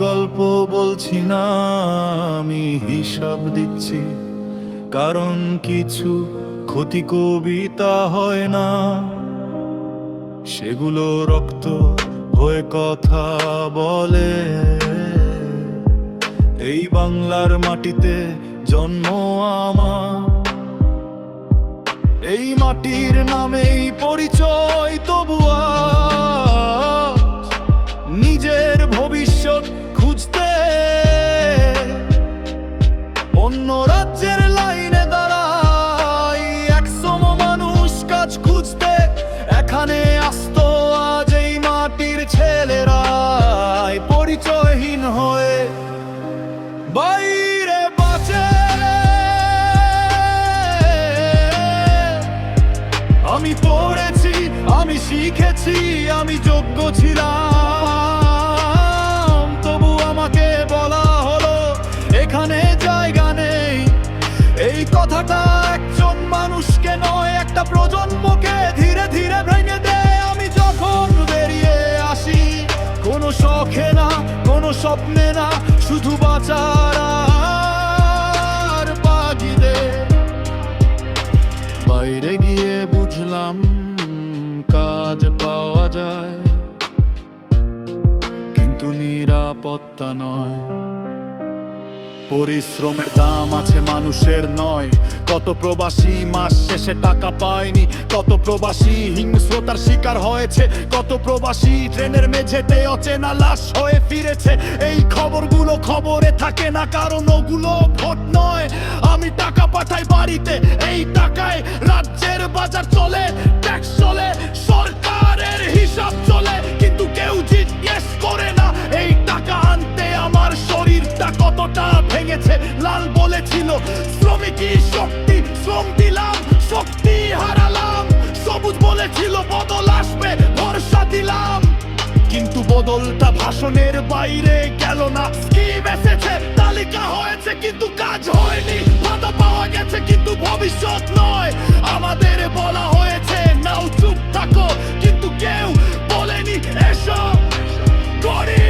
গল্প বলছি না, আমি হিসাব দিচ্ছি। কারণ কিছু ক্ষতি কবিতা হয় না, সেগুলো রক্ত হয়ে কথা বলে। এই বাংলার মাটিতে জন্ম আমার, এই মাটির নামেই পরিচয়। তবুয়া নিজের ভবিষ্যৎ খুঁজতে অন্য রাজ্যের লাইনে দাঁড়াই। একশো মানুষ কাজ খুঁজতে এখানে আসতো আজ এই মাটির ছেলেরাই পরিচয়হীন হয়ে বাইরে বাঁচে। আমি পড়েছি, আমি শিখেছি, আমি যোগ্য ছিলাম, তবু আমাকে বলা হলো এখানে জায়গা নেই। এই কথাটা একজন মানুষকে নয়, একটা প্রজন্মকে ধীরে ধীরে ভেঙে দেয়। আমি যখন বেরিয়ে আসি, কোনো শখে না, কোনো স্বপ্নে না, শুধু বাঁচার আর বাগিদে। বাইরে গিয়ে বুঝলাম কাজ পাওয়া যায়, কিন্তু নিরাপত্তা নয়। পরিশ্রমের দাম আছে মানুষের নয়। কত প্রবাসী মাস শেষে টাকা পায়নি, কত প্রবাসী হিংস্রতার শিকার হয়েছে, কত প্রবাসী ট্রেনের মেঝেতে অচেনা লাশ হয়ে ফিরেছে। এই খবরগুলো খবরে থাকে না, কারণ ওগুলো ভোট নয়। আমি টাকা পাঠাই বাড়িতে, এই টাকায় রাজ্যের বাজার চলে, ট্যাক্স চলে, সরকারের হিসাব চলে, কিন্তু কেউ জিজ্ঞেস করে না এই টাকা আনতে আমার শরীরটা কতটা ভেঙেছে। লাল বলেছিল শ্রমিকই শক্তি, শ্রম দিলাম, শক্তি হারালাম। সবুজ বলেছিল বদল আসবে, ভরসা দিলাম, কিন্তু বদলটা ভাষণের বাইরে গেল না। স্কিম এসেছে, তালিকা হয়েছে, কিন্তু কাজ হয়নি। ভাতা পাওয়া গেছে, কিন্তু ভবিষ্যৎ নয়। আমাদের বলা হয়েছে নাও চুপ থাকো, কিন্তু কেউ বলেনি এসো করি।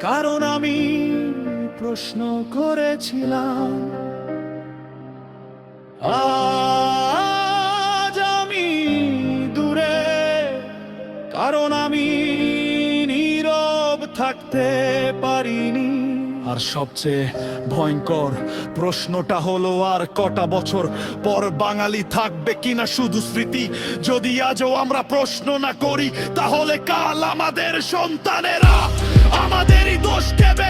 কারণ আমি প্রশ্ন করেছিলাম, আজ আমি দূরে, কারণ আমি নীরব থাকতে পারিনি। আর সবচেয়ে ভয়ঙ্কর প্রশ্নটা হলো, আর কটা বছর পর বাঙালি থাকবে কিনা শুধু স্মৃতি? যদি আজও আমরা প্রশ্ন না করি, তাহলে কাল আমাদের সন্তানেরা আমাদেরই দোষ দেবে।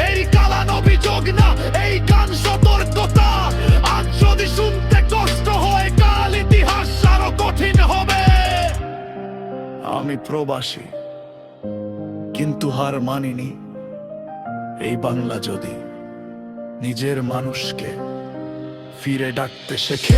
এই কালান অভিযোগ না, এই গান সতর্কতা। আজ যদি শুনতে কষ্ট হয়, কাল ইতিহাস আরো কঠিন হবে। আমি প্রবাসী, কিন্তু হার মানিনি। এই বাংলা যদি নিজের মানুষকে ফিরে ডাকতে শেখে।